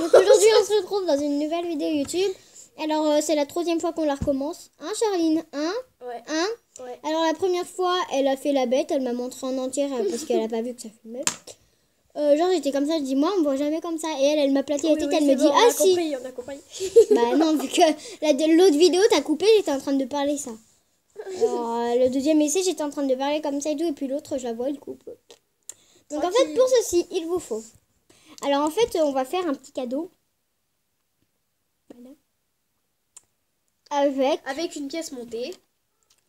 Donc aujourd'hui on se retrouve dans une nouvelle vidéo YouTube. Alors c'est la troisième fois qu'on la recommence. Hein Charline? Hein? Ouais. Hein? Ouais. Alors la première fois elle a fait la bête, elle m'a montré en entière parce qu'elle a pas vu que ça filmait. Genre j'étais comme ça, je dis moi on me voit jamais comme ça. Et elle m'a plaqué la tête, elle me dit ah si. On a compris. Bah non, vu que l'autre vidéo t'as coupé, j'étais en train de parler ça. Alors le deuxième essai j'étais en train de parler comme ça et tout. Et puis l'autre je la vois, elle coupe. Donc en fait pour ceci il vous faut. Alors en fait on va faire un petit cadeau. Voilà. Avec une pièce montée.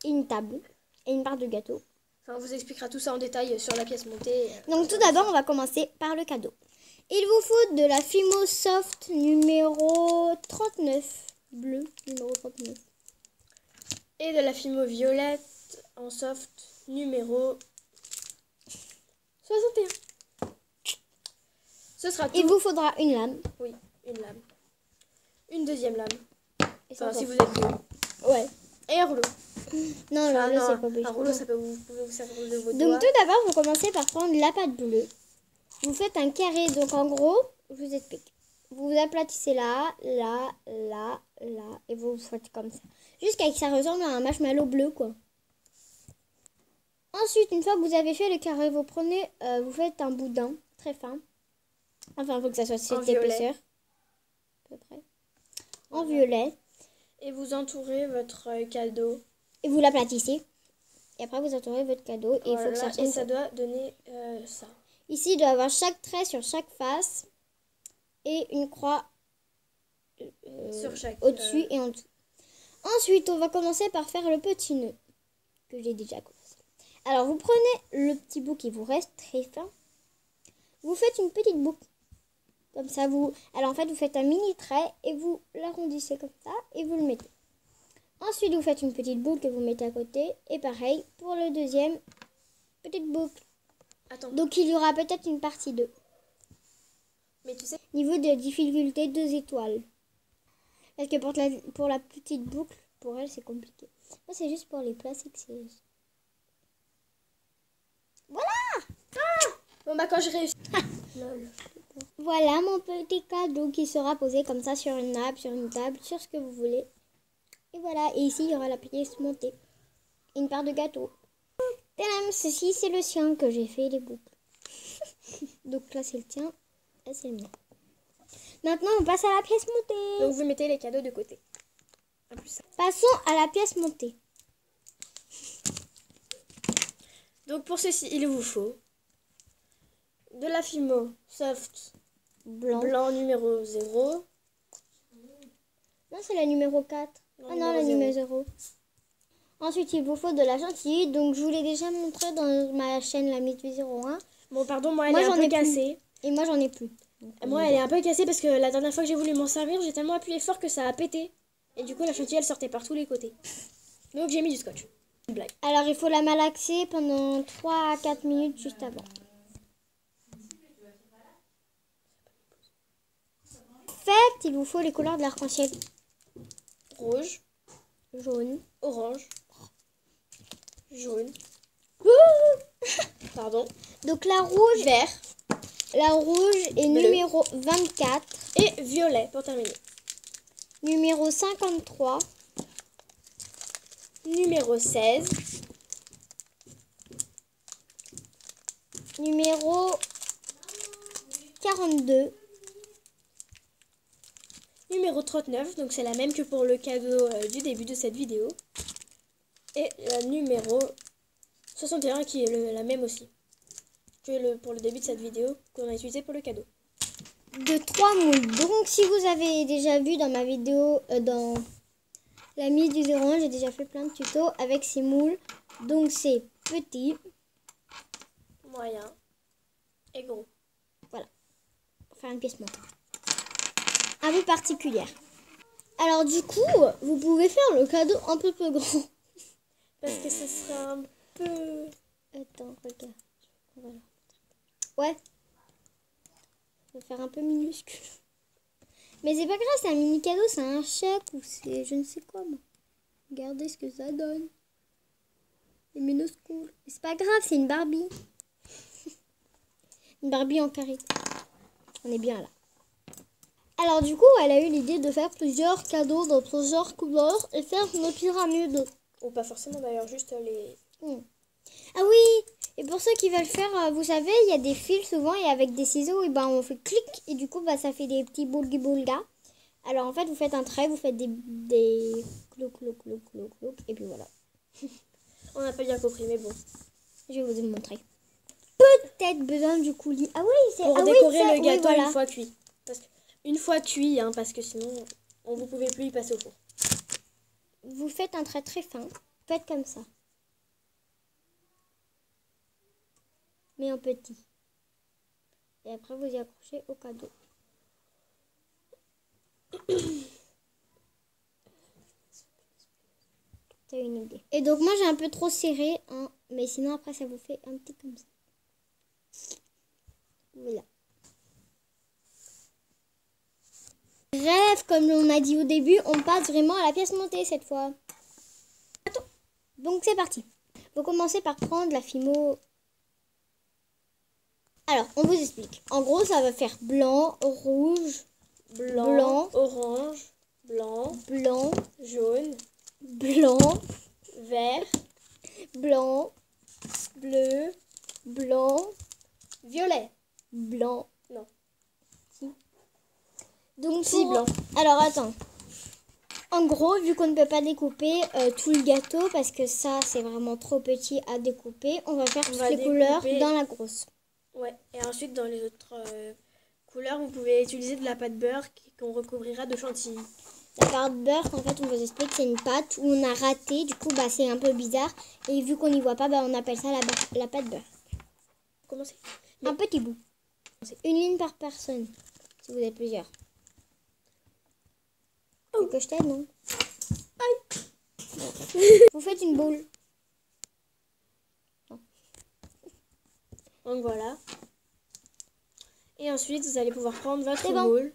Une table et une part de gâteau. Enfin, on vous expliquera tout ça en détail sur la pièce montée. Donc tout d'abord, on va commencer par le cadeau. Il vous faut de la Fimo Soft numéro 39. Bleu, numéro 39. Et de la Fimo Violette en soft numéro 61. Ce sera tout. Il vous faudra une lame. Oui, une lame. Une deuxième lame. Et ça, Enfin, si vous êtes deux. Ouais. Et un rouleau. Non, Enfin, le non, c'est pas obligé. un rouleau, ça peut vous servir de vos Donc doigts. tout d'abord, vous commencez par prendre la pâte bleue. Vous faites un carré. Donc en gros, vous explique. Vous aplatissez là, là, là, là. Et vous faites comme ça. Jusqu'à ce que ça ressemble à un marshmallow bleu, quoi. Ensuite, une fois que vous avez fait le carré, vous prenez, vous faites un boudin très fin. Enfin, il faut que ça soit cette épaisseur. À peu près. En violet. Et vous entourez votre cadeau. Et vous l'aplatissez. Et après, vous entourez votre cadeau. Et il faut que ça Et ça doit donner ça. Ici, il doit y avoir chaque trait sur chaque face. Et une croix Sur chaque au-dessus et en dessous. Ensuite, on va commencer par faire le petit nœud. Que j'ai déjà commencé. Alors, vous prenez le petit bout qui vous reste très fin. Vous faites une petite boucle. Comme ça, alors en fait, vous faites un mini trait et vous l'arrondissez comme ça et vous le mettez. Ensuite, vous faites une petite boucle que vous mettez à côté. Et pareil, pour le deuxième, petite boucle. Attends. Donc, il y aura peut-être une partie 2. Mais tu sais... Niveau de difficulté, 2 étoiles. Parce que pour la petite boucle, pour elle, c'est compliqué. Moi, c'est juste pour les placer que c'est... Voilà! Bon, bah quand je réussis... Voilà mon petit cadeau qui sera posé comme ça sur une nappe, sur une table, sur ce que vous voulez. Et voilà, et ici il y aura la pièce montée. Et une part de gâteau. Tadam, ceci c'est le sien que j'ai fait les boucles. Donc là c'est le tien, là c'est le mien. Maintenant on passe à la pièce montée. Donc vous mettez les cadeaux de côté. Passons à la pièce montée. Donc pour ceci, il vous faut de la Fimo Soft blanc numéro 0. Non, c'est la numéro 4. Ah non, la numéro 0. Ensuite, il vous faut de la chantilly. Donc, je vous l'ai déjà montré dans ma chaîne La Mythe 01. Bon, pardon, moi, elle est un peu cassée. Et moi, j'en ai plus. Donc, moi, elle est un peu cassée parce que la dernière fois que j'ai voulu m'en servir, j'ai tellement appuyé fort que ça a pété. Et du coup, la chantilly, elle sortait par tous les côtés. Donc, j'ai mis du scotch. Une blague. Alors, il faut la malaxer pendant 3 à 4 minutes juste avant. En fait, il vous faut les couleurs de l'arc-en-ciel. Rouge, jaune, orange, jaune. Pardon. Donc la rouge, vert. La rouge est bleu. Numéro 24. Et violet pour terminer. Numéro 53. Numéro 16. Numéro 42. Numéro 39, donc c'est la même que pour le cadeau du début de cette vidéo. Et la numéro 61 qui est la même aussi que pour le début de cette vidéo qu'on a utilisé pour le cadeau. De 3 moules. Donc si vous avez déjà vu dans ma vidéo, dans la mise du 01, j'ai déjà fait plein de tutos avec ces moules. Donc c'est petit, moyen et gros. Voilà. Pour faire une pièce montée. Un peu particulière. Alors du coup, vous pouvez faire le cadeau un peu plus grand. Parce que ce sera un peu... Attends, regarde. Voilà. Ouais. Je vais faire un peu minuscule. Mais c'est pas grave, c'est un mini cadeau, c'est un chèque ou c'est je ne sais quoi moi. Regardez ce que ça donne. C'est minuscule. C'est pas grave, c'est une Barbie. Une Barbie en carré. On est bien là. Alors du coup, elle a eu l'idée de faire plusieurs cadeaux dans plusieurs couleurs et faire une pyramide. Ou pas forcément d'ailleurs, juste les... Ah oui, et pour ceux qui veulent faire, vous savez, il y a des fils souvent et avec des ciseaux, et ben on fait clic et du coup ça fait des petits boulga. Alors en fait, vous faites un trait, vous faites des clouc, et puis voilà. On n'a pas bien compris, mais bon. Je vais vous montrer. Peut-être besoin du coulis. Ah oui, c'est Pour ah décorer oui, ça, le gâteau oui, voilà. une fois cuit. Une fois cuit, hein, parce que sinon, vous ne pouvez plus y passer au four. Vous faites un trait très fin. Faites comme ça. Mais en petit. Et après, vous y accrochez au cadeau. C'est une idée. Et donc, moi, j'ai un peu trop serré. Hein, mais sinon, après, ça vous fait un petit comme ça. Voilà. Bref, comme on a dit au début, on passe vraiment à la pièce montée cette fois. Attends. Donc, c'est parti. Vous commencez par prendre la Fimo. Alors, on vous explique. En gros, ça va faire blanc, rouge, blanc, orange, blanc, jaune, blanc, vert, blanc, bleu, blanc, violet. blanc. Non. Si. Donc, Si, blanc. Alors, attends. En gros, vu qu'on ne peut pas découper tout le gâteau, parce que ça, c'est vraiment trop petit à découper, on va faire toutes les couleurs dans la grosse. Ouais, et ensuite, dans les autres couleurs, vous pouvez utiliser de la pâte beurre qu'on recouvrira de chantilly. La pâte beurre, en fait, on vous explique, c'est une pâte où on a raté. Du coup, bah, c'est un peu bizarre. Et vu qu'on n'y voit pas, bah, on appelle ça la pâte beurre. Comment c'est? Un petit bout. Une ligne par personne, si vous êtes plusieurs. Oh. Que je t'aide, non? Aïe. Vous faites une boule. Non. Donc voilà. Et ensuite, vous allez pouvoir prendre votre bon. moule.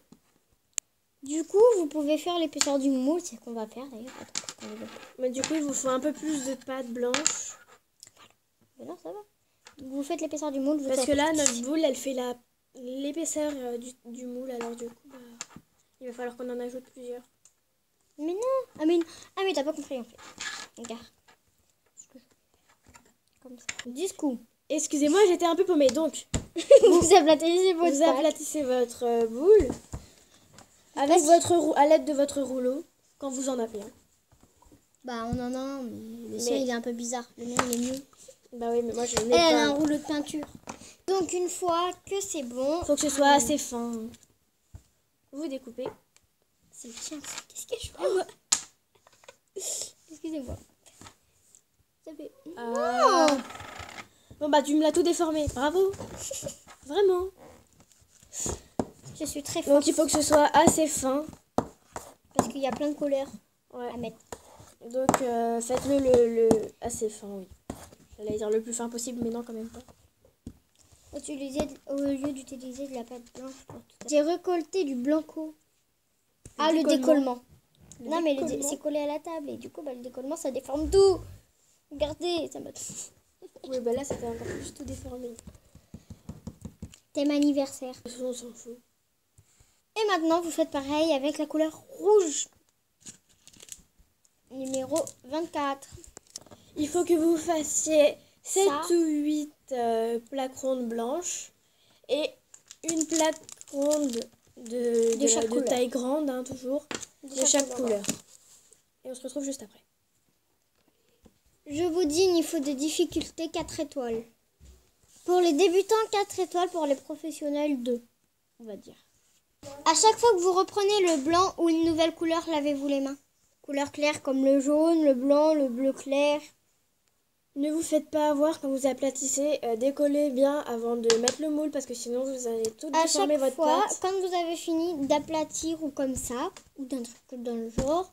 Du coup, vous pouvez faire l'épaisseur du moule, c'est ce qu'on va faire d'ailleurs. Mais du coup, il vous faut un peu plus de pâte blanche. Voilà, ça va. Vous faites l'épaisseur du moule. Parce que là, notre boule, elle fait l'épaisseur du moule. Alors du coup, bah, il va falloir qu'on en ajoute plusieurs. Mais non. Ah mais t'as pas compris en fait. Regarde. Comme ça. 10 coups. Excusez-moi, j'étais un peu paumée. Donc, vous aplatissez votre boule avec à l'aide de votre rouleau quand vous en avez un. Bah on en a un, mais le sien il est un peu bizarre. Le mien il est mieux. Bah oui, mais moi je n'ai pas. Elle pas. a un rouleau de peinture. Donc une fois que c'est bon, faut que ce soit assez fin. Vous découpez. C'est le tien. Qu'est-ce que je fais? Excusez-moi. Ça fait. Bon bah tu me l'as tout déformé. Bravo. Vraiment. Je suis très forte. Donc il faut que ce soit assez fin. Parce qu'il y a plein de couleurs à mettre. Donc faites-le le assez fin, oui. J'allais dire le plus fin possible, mais non quand même pas. Au lieu d'utiliser de la pâte blanche pour tout ça. J'ai récolté du blanco. Le décollement. Non mais c'est collé à la table et du coup bah, le décollement ça déforme tout. Regardez, ça m'a... Oui bah là c'était encore plus tout déformé. Thème anniversaire. On s'en fout. Et maintenant vous faites pareil avec la couleur rouge. Numéro 24. Il faut que vous fassiez 7 ou 8 plaques rondes blanches et une plaque ronde de taille grande, hein, toujours, de chaque couleur. Et on se retrouve juste après. Je vous dis, il faut de difficulté 4 étoiles. Pour les débutants, 4 étoiles. Pour les professionnels, 2, on va dire. À chaque fois que vous reprenez le blanc ou une nouvelle couleur, lavez-vous les mains. Couleur claire comme le jaune, le blanc, le bleu clair. Ne vous faites pas avoir quand vous aplatissez. Décollez bien avant de mettre le moule parce que sinon vous allez tout déformer votre plate. À chaque fois, quand vous avez fini d'aplatir ou comme ça, ou d'un truc dans le genre,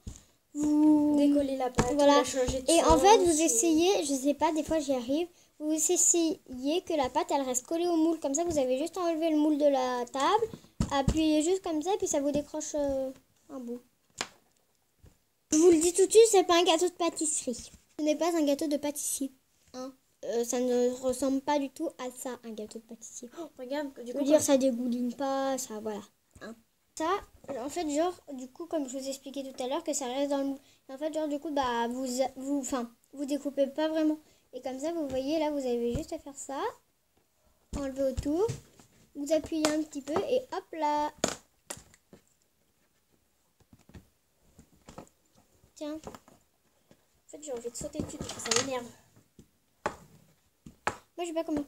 vous décollez la pâte, voilà. La changez de et sens, en fait, vous essayez, je sais pas, des fois j'y arrive, vous essayez que la pâte elle reste collée au moule. Comme ça, vous avez juste enlevé le moule de la table, appuyez juste comme ça, et puis ça vous décroche un bout. Je vous le dis tout de suite, c'est pas un gâteau de pâtisserie. Ce n'est pas un gâteau de pâtissier. Hein. Ça ne ressemble pas du tout à ça, un gâteau de pâtissier. Regarde, du coup, dire ça dégouline pas, ça voilà. Hein. Ça, en fait, genre, du coup, comme je vous expliquais tout à l'heure, que ça reste dans le moule. En fait, genre, du coup, bah, vous découpez pas vraiment. Et comme ça, vous voyez, là, vous avez juste à faire ça. Enlever autour. Vous appuyez un petit peu et hop là. Tiens. En fait, j'ai envie de sauter dessus parce que ça m'énerve. Moi, je sais pas comment.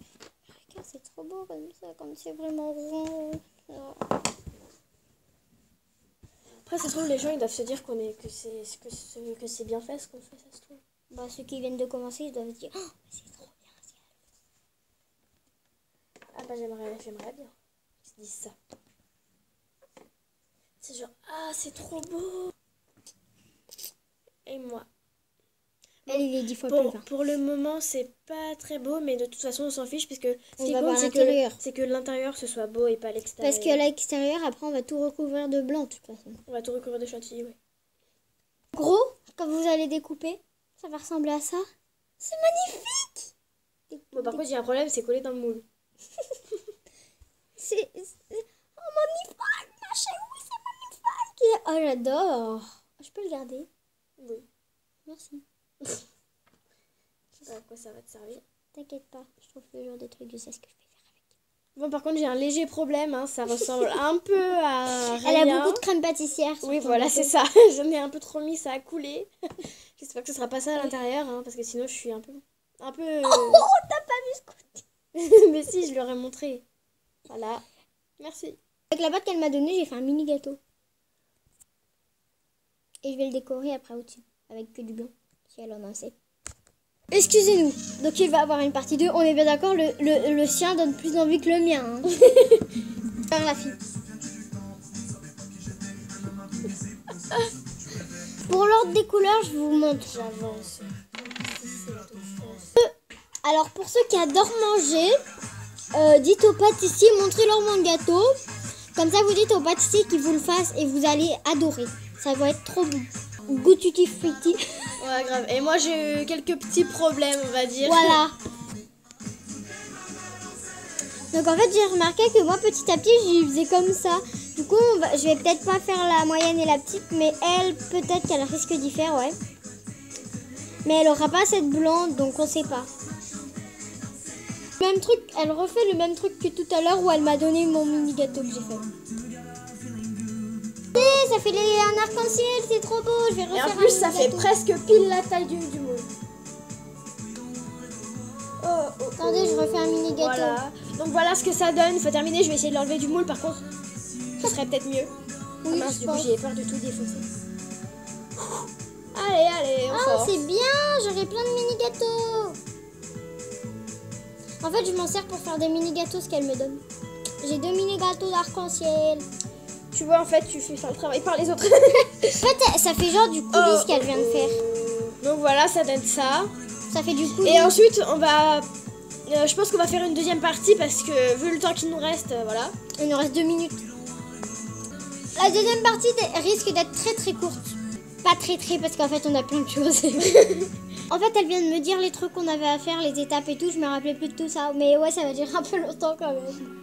Regarde, c'est trop beau comme ça, comme c'est vraiment rond. Oh. Après, ça se trouve, les gens ils doivent se dire que c'est bien fait ce qu'on fait, ça se trouve. Bah, ceux qui viennent de commencer, ils doivent se dire, oh, c'est trop bien. Ah bah j'aimerais bien qu'ils se disent ça. C'est genre, ah c'est trop beau. Et moi. Elle, il est 10 fois plus vain. Pour le moment, c'est pas très beau, mais de toute façon, on s'en fiche puisque ce qui va compte, voir l'intérieur. c'est que l'intérieur ce soit beau et pas l'extérieur. Parce qu'à l'extérieur, après, on va tout recouvrir de blanc, de toute façon. On va tout recouvrir de chantilly, oui. Gros, quand vous allez découper, ça va ressembler à ça. C'est magnifique. Bon, par contre, il y a un problème, c'est collé dans le moule. C'est... Oh, magnifique, ma chérie, c'est magnifique. Oh, j'adore. Je peux le garder? Oui. Merci. Je sais pas à quoi ça va te servir. T'inquiète pas, je trouve toujours des trucs, je sais ce que je vais faire avec. Bon, par contre, j'ai un léger problème, hein, ça ressemble un peu à rien. Elle a beaucoup de crème pâtissière. Oui, voilà, c'est ça. J'en ai un peu trop mis, ça a coulé. J'espère que ce sera pas ça à l'intérieur, hein, parce que sinon, je suis un peu... Oh, t'as pas vu ce côté? Mais si, je leur ai montré. Voilà. Merci. Avec la pâte qu'elle m'a donnée, j'ai fait un mini gâteau. Et je vais le décorer après au-dessus, avec que du blanc, si elle en a assez. Excusez-nous, donc il va avoir une partie 2. On est bien d'accord, le sien donne plus envie que le mien. Hein. Faire la fille. Pour l'ordre des couleurs, je vous montre. J'avance. Alors pour ceux qui adorent manger, dites au pâtissier, montrez-leur mon gâteau. Comme ça, vous dites au pâtissier qu'il vous le fasse et vous allez adorer. Ça va être trop bon. Goût tutti frutti. Ouais, grave. Et moi, j'ai eu quelques petits problèmes, on va dire. Voilà. Donc en fait, j'ai remarqué que moi, petit à petit, j'y faisais comme ça. Du coup, je vais peut-être pas faire la moyenne et la petite, mais elle, peut-être qu'elle risque d'y faire, ouais. Mais elle aura pas cette blonde, donc on sait pas. Même truc, elle refait le même truc que tout à l'heure où elle m'a donné mon mini gâteau que j'ai fait. Ça fait un arc-en-ciel, c'est trop beau. Je vais refaire. Et en plus, ça fait presque pile la taille du moule. Attendez, je refais un mini gâteau. Voilà. Donc voilà ce que ça donne. Il faut terminer. Je vais essayer de l'enlever du moule. Par contre, ce serait peut-être mieux. Oui, mince, du coup, j'ai peur de tout défoncer. Allez, on Ah, sort. c'est bien. J'aurai plein de mini gâteaux. En fait, je m'en sers pour faire des mini gâteaux, ce qu'elle me donne. J'ai 2 mini gâteaux d'arc-en-ciel. Tu vois, en fait, tu fais faire le travail par les autres. En fait, ça fait genre du coulis qu'elle vient de faire. Donc voilà, ça donne ça. Ça fait du coulis. Et ensuite, on va... je pense qu'on va faire une deuxième partie parce que vu le temps qu'il nous reste, voilà. Il nous reste 2 minutes. La deuxième partie risque d'être très très courte. Pas très parce qu'en fait, on a plein de choses. En fait, elle vient de me dire les trucs qu'on avait à faire, les étapes et tout. Je me rappelais plus de tout ça. Mais ouais, ça va durer un peu longtemps quand même.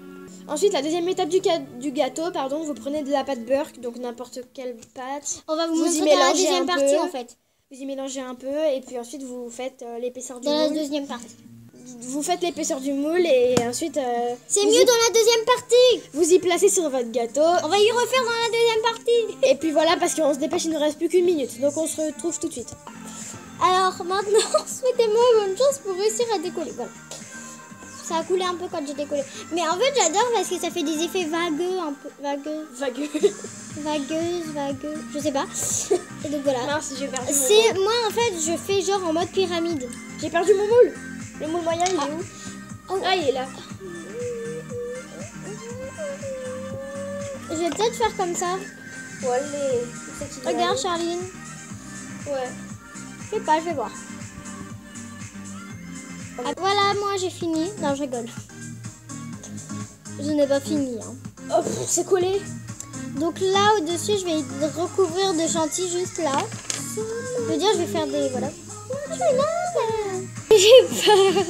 Ensuite, la deuxième étape du gâteau, pardon, vous prenez de la pâte beurre, donc n'importe quelle pâte. On va vous y montrer dans la mélangez deuxième un partie peu. en fait. Vous y mélangez un peu et puis ensuite vous faites l'épaisseur du Dans la moule. deuxième partie. Vous faites l'épaisseur du moule et ensuite... C'est mieux dans la deuxième partie. Vous y placez sur votre gâteau. On va y refaire dans la deuxième partie. Et puis voilà, parce qu'on se dépêche, il ne reste plus qu'une minute. Donc on se retrouve tout de suite. Alors maintenant, souhaitez-moi bonne chance pour réussir à décoller. Voilà. Ça a coulé un peu quand j'ai décollé. Mais en fait, j'adore parce que ça fait des effets vagueux, un peu vagueux. Vagueuse, je sais pas. Et donc voilà. Mince, j'ai perdu mon C'est moule. moi en fait, je fais genre en mode pyramide. J'ai perdu mon moule. Le moule moyen, il est où? Oh. Ah, il est là. Je vais peut-être faire comme ça. Ouais, Regarde Charline. Ouais. Je sais pas, je vais voir. Ah, voilà, moi j'ai fini. Non, je rigole. Je n'ai pas fini. Hein. Oh, c'est collé. Donc là, au-dessus, je vais recouvrir de chantilly juste là. Je veux dire, je vais faire des... Voilà. J'ai peur.